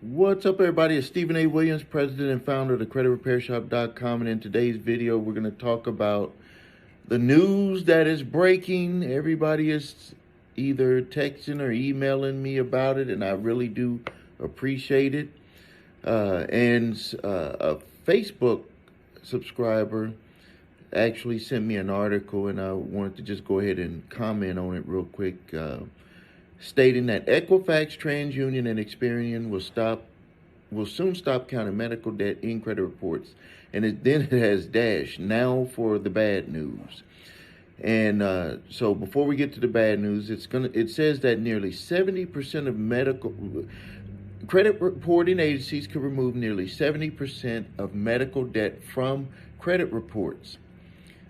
What's up, everybody? It's Stephen A. Williams, president and founder of the creditrepairshop.com. And in today's video, we're going to talk about the news that is breaking. Everybody is either texting or emailing me about it, and I really do appreciate it. A Facebook subscriber actually sent me an article, and I wanted to just go ahead and comment on it real quick. Stating that Equifax, Transunion, and Experian will soon stop counting medical debt in credit reports. And then it has dash, now for the bad news. And so before we get to the bad news, it says that nearly 70% of medical credit reporting agencies could remove nearly 70% of medical debt from credit reports.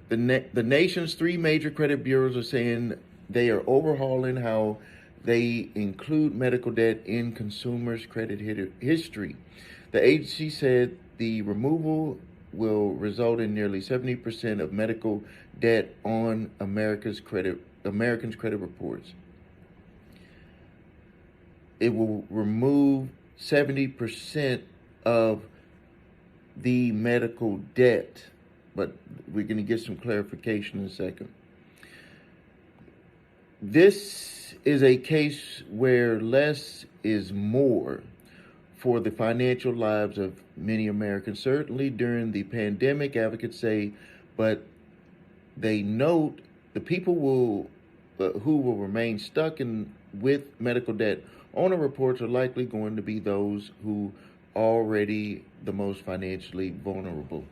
The nation's three major credit bureaus are saying they are overhauling how they include medical debt in consumers' credit history. The agency said the removal will result in nearly 70% of medical debt on Americans' credit reports. It will remove 70% of the medical debt, but we're going to get some clarification in a second. This is a case where less is more for the financial lives of many Americans. Certainly during the pandemic, advocates say, but they note the people who will remain stuck with medical debt on the reports are likely going to be those who are already the most financially vulnerable.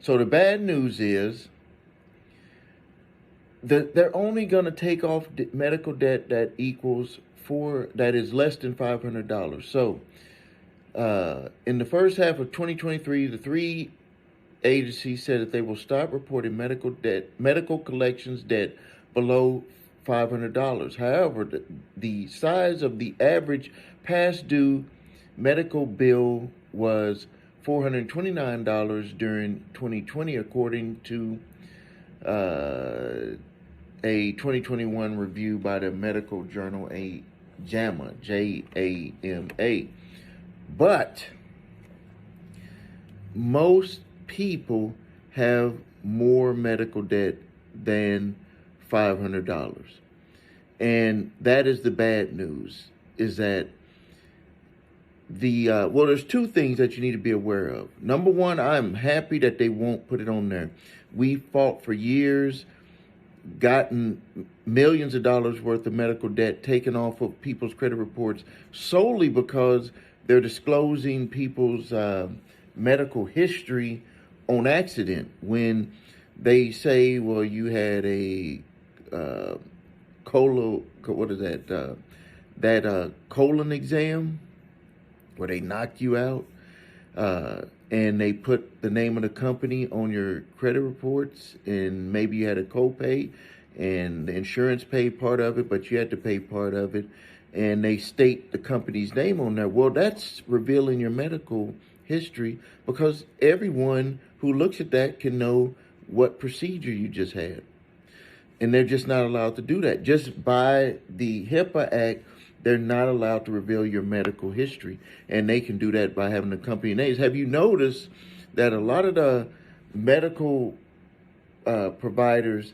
So the bad news is they're only going to take off medical debt that is less than $500. So in the first half of 2023, the three agencies said that they will stop reporting medical collections debt below $500. However, the size of the average past due medical bill was $429 during 2020, according to a 2021 review by the medical journal JAMA, J-A-M-A. But most people have more medical debt than $500. And that is the bad news, is that there's two things that you need to be aware of. Number one, I'm happy that they won't put it on there. We fought for years, gotten millions of dollars worth of medical debt taken off of people's credit reports solely because they're disclosing people's medical history on accident. When they say, well, you had a colon exam where they knocked you out, and they put the name of the company on your credit reports, and maybe you had a copay, and the insurance paid part of it, but you had to pay part of it, and they state the company's name on there. Well, that's revealing your medical history, because everyone who looks at that can know what procedure you just had. And they're just not allowed to do that. Just by the HIPAA Act, they're not allowed to reveal your medical history. And they can do that by having the company names. Have you noticed that a lot of the medical providers,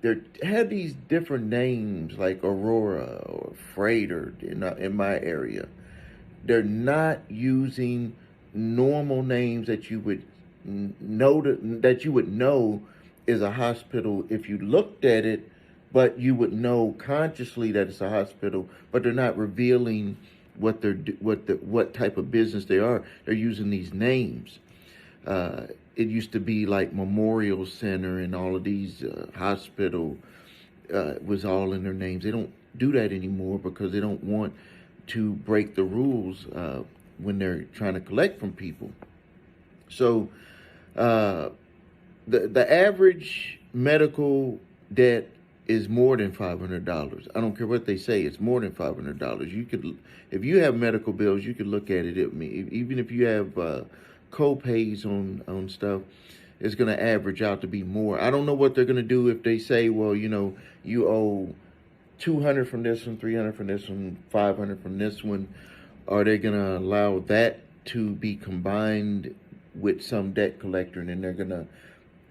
they have these different names like Aurora or Freighter in my area? They're not using normal names that you would know is a hospital if you looked at it, but you would know consciously that it's a hospital, but they're not revealing what type of business they are. They're using these names. It used to be like Memorial Center, and all of these hospital was all in their names. They don't do that anymore because they don't want to break the rules when they're trying to collect from people. So the average medical debt is more than $500. I don't care what they say, it's more than $500. You could, if you have medical bills, you could look at it. Even if you have co-pays on stuff, it's going to average out to be more. I don't know what they're going to do if they say, well, you owe $200 from this one, $300 from this one, $500 from this one. are they going to allow that to be combined with some debt collector, and then they're going to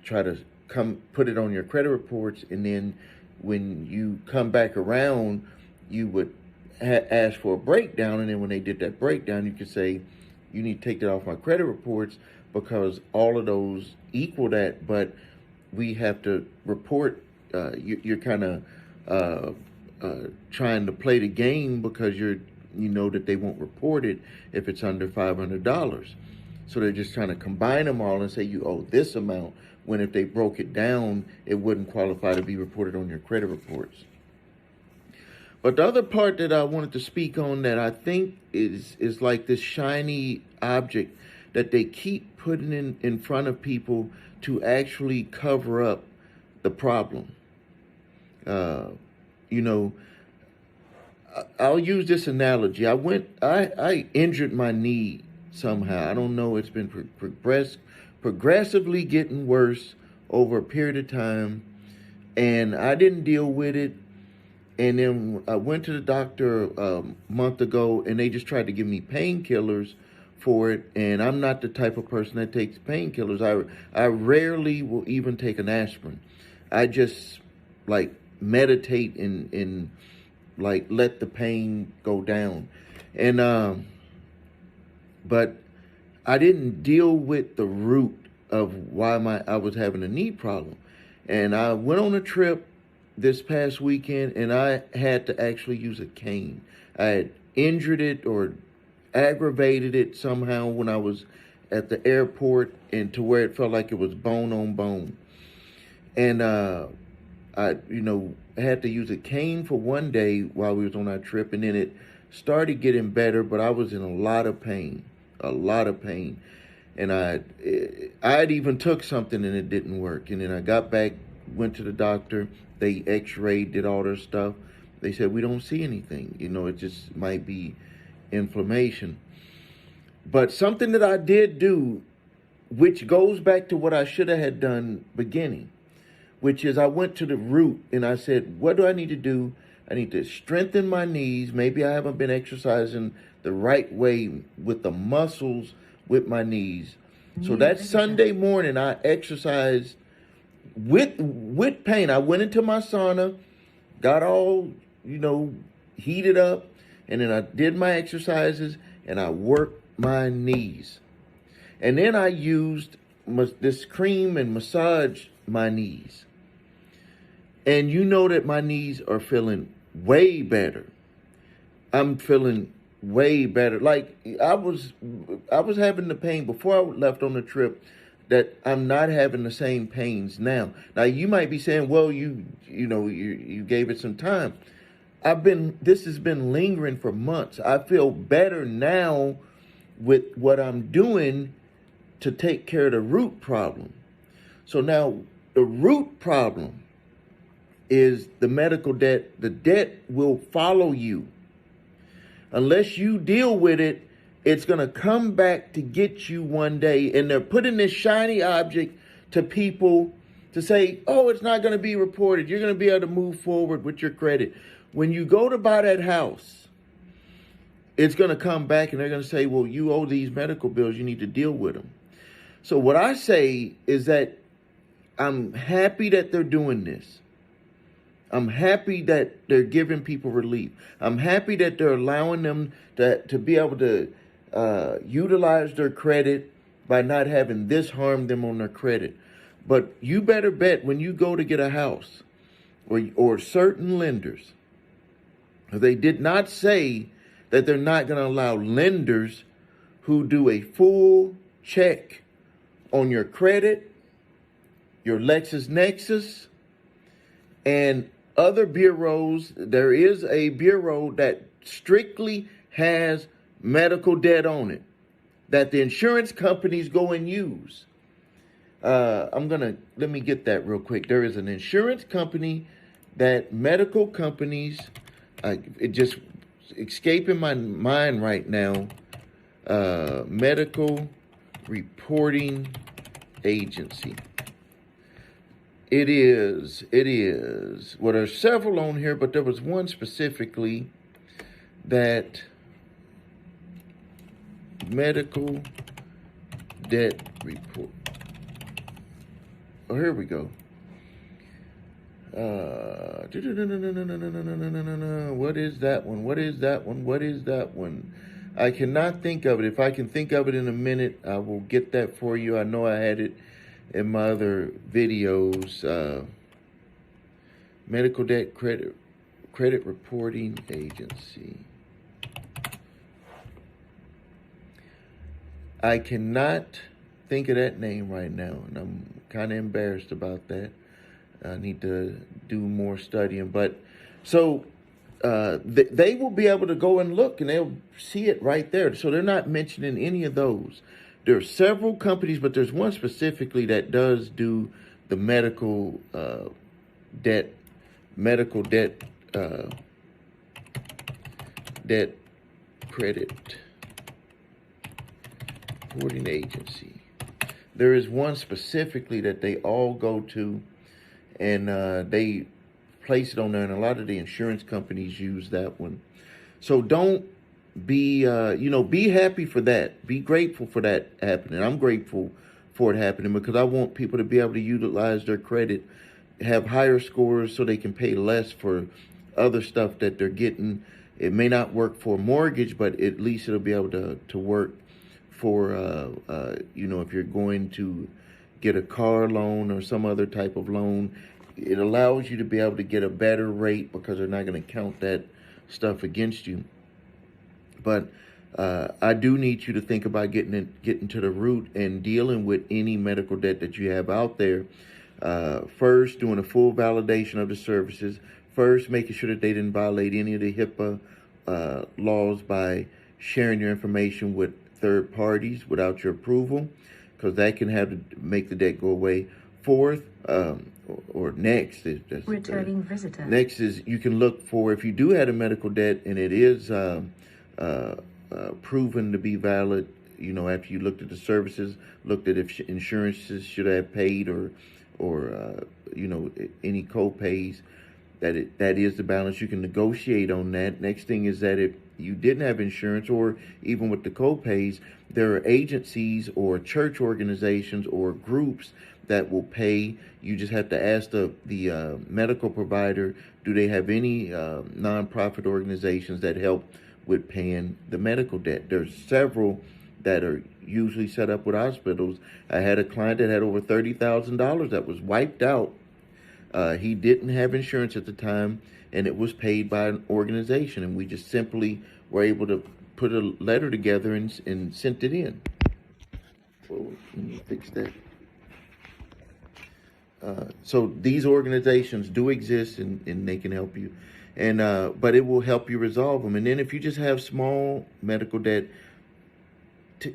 try to come put it on your credit reports, and then when you come back around, you would ask for a breakdown, and then when they did that breakdown, you could say, you need to take that off my credit reports because all of those equal that, but we have to report. You're kind of trying to play the game because you know that they won't report it if it's under $500. So they're just trying to combine them all and say you owe this amount, when if they broke it down, it wouldn't qualify to be reported on your credit reports. But the other part that I wanted to speak on that I think is like this shiny object that they keep putting in front of people to actually cover up the problem. You know, I'll use this analogy. I injured my knee somehow. I don't know. It's been progressively getting worse over a period of time, and I didn't deal with it. And then I went to the doctor a month ago, and they just tried to give me painkillers for it. And I'm not the type of person that takes painkillers. I rarely will even take an aspirin. I just like meditate and like let the pain go down. And but I didn't deal with the root of why I was having a knee problem. And I went on a trip this past weekend, and I had to actually use a cane. I had injured it or aggravated it somehow when I was at the airport, and to where it felt like it was bone on bone. And I, had to use a cane for one day while we was on our trip, and then it started getting better, but I was in a lot of pain. And I'd even took something and it didn't work. And then I got back, went to the doctor. They x-rayed, did all their stuff. They said, we don't see anything. It just might be inflammation. But something that I did do, which goes back to what I should have had done beginning, which is I went to the root and I said, what do I need to do? I need to strengthen my knees. Maybe I haven't been exercising the right way with the muscles with my knees. So that Sunday morning, I exercised with pain. I went into my sauna, got all, heated up, and then I did my exercises and I worked my knees. And then I used this cream and massaged my knees. And you know that my knees are feeling way better. I'm feeling way better. Like I was having the pain before I left on the trip, that I'm not having the same pains now. Now you might be saying, well, you gave it some time. This has been lingering for months. I feel better now with what I'm doing to take care of the root problem. So now the root problem is the medical debt. The debt will follow you. Unless you deal with it, it's going to come back to get you one day. And they're putting this shiny object to people to say, oh, it's not going to be reported. You're going to be able to move forward with your credit. When you go to buy that house, it's going to come back and they're going to say, well, you owe these medical bills. You need to deal with them. So what I say is that I'm happy that they're doing this. I'm happy that they're giving people relief. I'm happy that they're allowing them to be able to utilize their credit by not having this harm them on their credit. But you better bet when you go to get a house or certain lenders, they did not say that they're not going to allow lenders who do a full check on your credit, your LexisNexis, and other bureaus. There is a bureau that strictly has medical debt on it that the insurance companies go and use. Let me get that real quick. There is an insurance company that medical companies, it just escaping my mind right now, medical reporting agency. It is. Well, there's several on here, but there was one specifically that medical debt report. Oh, here we go. What is that one? What is that one? What is that one? I cannot think of it. If I can think of it in a minute, I will get that for you. I know I had it in my other videos. Medical debt credit reporting agency. I cannot think of that name right now, and I'm kind of embarrassed about that. I need to do more studying, but so they will be able to go and look, and they'll see it right there. So they're not mentioning any of those. There are several companies, but there's one specifically that does do the medical debt credit reporting agency. There is one specifically that they all go to, and they place it on there, and a lot of the insurance companies use that one. So don't be, be happy for that. Be grateful for that happening. I'm grateful for it happening because I want people to be able to utilize their credit, have higher scores so they can pay less for other stuff that they're getting. It may not work for a mortgage, but at least it'll be able to work for, if you're going to get a car loan or some other type of loan. It allows you to be able to get a better rate because they're not going to count that stuff against you. But I do need you to think about getting to the root and dealing with any medical debt that you have out there. First, doing a full validation of the services. First, making sure that they didn't violate any of the HIPAA laws by sharing your information with third parties without your approval, because that can make the debt go away. Fourth, or next, returning visitor. Next is you can look for, if you do have a medical debt and it is proven to be valid, after you looked at the services, looked at if insurances should have paid or any co-pays, that is the balance. You can negotiate on that. Next thing is that if you didn't have insurance, or even with the co-pays, there are agencies or church organizations or groups that will pay. You just have to ask the medical provider, do they have any nonprofit organizations that help with paying the medical debt? There's several that are usually set up with hospitals. I had a client that had over $30,000 that was wiped out. He didn't have insurance at the time, and it was paid by an organization, and we just simply were able to put a letter together and sent it in. Well, let me fix that. So these organizations do exist, and they can help you, but it will help you resolve them. And then if you just have small medical debt,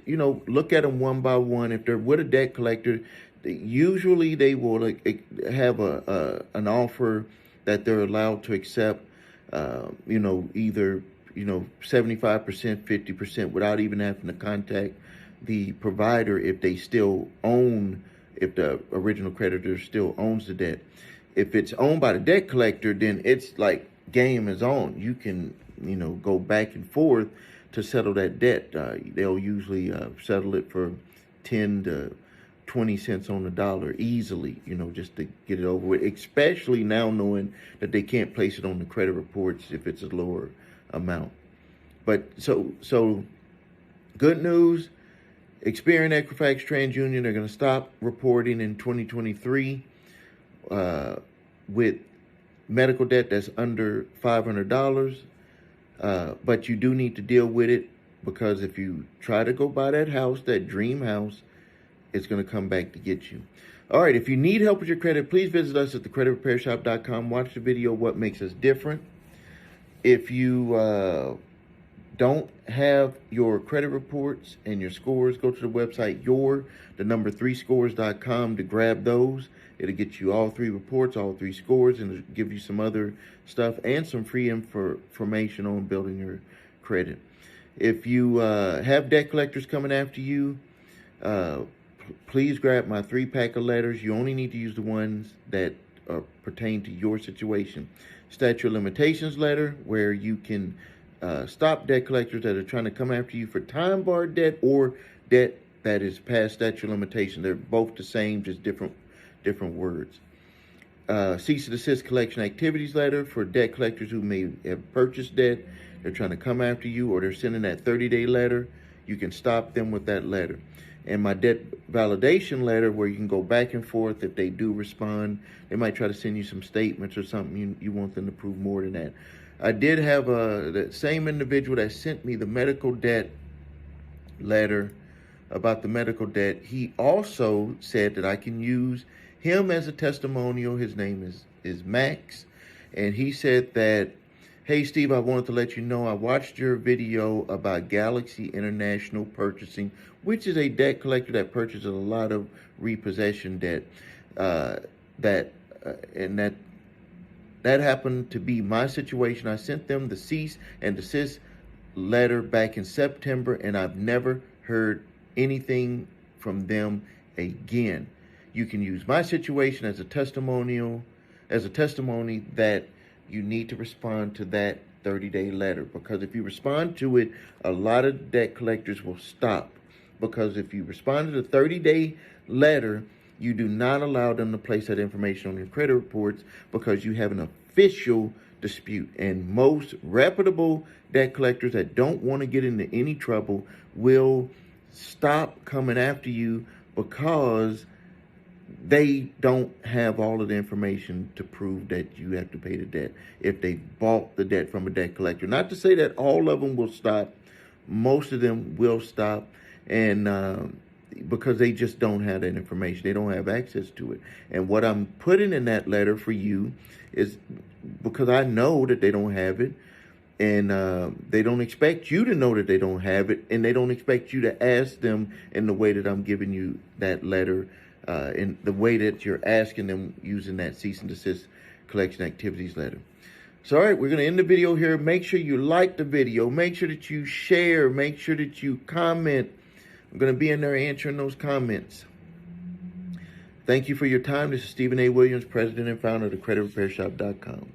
look at them one by one. If they're with a debt collector, usually they will have an offer that they're allowed to accept, either 75%, 50%, without even having to contact the provider if they still own, if the original creditor still owns the debt. If it's owned by the debt collector, then it's like game is on. You can, go back and forth to settle that debt. They'll usually settle it for 10 to 20 cents on the dollar easily, just to get it over with, especially now knowing that they can't place it on the credit reports if it's a lower amount. But so good news, Experian, Equifax, Transunion are going to stop reporting in 2023 with medical debt that's under $500. But you do need to deal with it, because if you try to go buy that house, that dream house, it's going to come back to get you. All right, if you need help with your credit, please visit us at thecreditrepairshop.com. Watch the video, What Makes Us Different. If you don't have your credit reports and your scores, go to the website the3scores.com to grab those. It'll get you all 3 reports, all 3 scores, and it'll give you some other stuff and some free information on building your credit. If you have debt collectors coming after you, please grab my 3-pack of letters. You only need to use the ones that pertain to your situation. Statute of limitations letter, where you can stop debt collectors that are trying to come after you for time-barred debt or debt that is past statute of limitation. They're both the same, just different words. Cease and desist collection activities letter for debt collectors who may have purchased debt. They're trying to come after you, or they're sending that 30-day letter. You can stop them with that letter. And my debt validation letter, where you can go back and forth if they do respond. They might try to send you some statements or something. You want them to prove more than that. I did have the same individual that sent me the medical debt letter about the medical debt. He also said that I can use him as a testimonial. His name is Max. And he said that, hey, Steve, I wanted to let you know I watched your video about Galaxy International Purchasing, which is a debt collector that purchases a lot of repossession debt. That happened to be my situation. I sent them the cease and desist letter back in September, and I've never heard anything from them again. You can use my situation as a testimony that you need to respond to that 30-day letter, because if you respond to it, a lot of debt collectors will stop. Because if you respond to the 30-day letter, you do not allow them to place that information on your credit reports, because you have an official dispute. And most reputable debt collectors that don't want to get into any trouble will stop coming after you, because they don't have all of the information to prove that you have to pay the debt if they bought the debt from a debt collector. Not to say that all of them will stop. Most of them will stop, and because they just don't have that information. They don't have access to it. And what I'm putting in that letter for you is because I know that they don't have it, and they don't expect you to know that they don't have it, and they don't expect you to ask them in the way that I'm giving you that letter, in the way that you're asking them using that cease and desist collection activities letter. So, all right, we're going to end the video here. Make sure you like the video. Make sure that you share. Make sure that you comment. I'm going to be in there answering those comments. Thank you for your time. This is Stephen A. Williams, president and founder of thecreditrepairshop.com.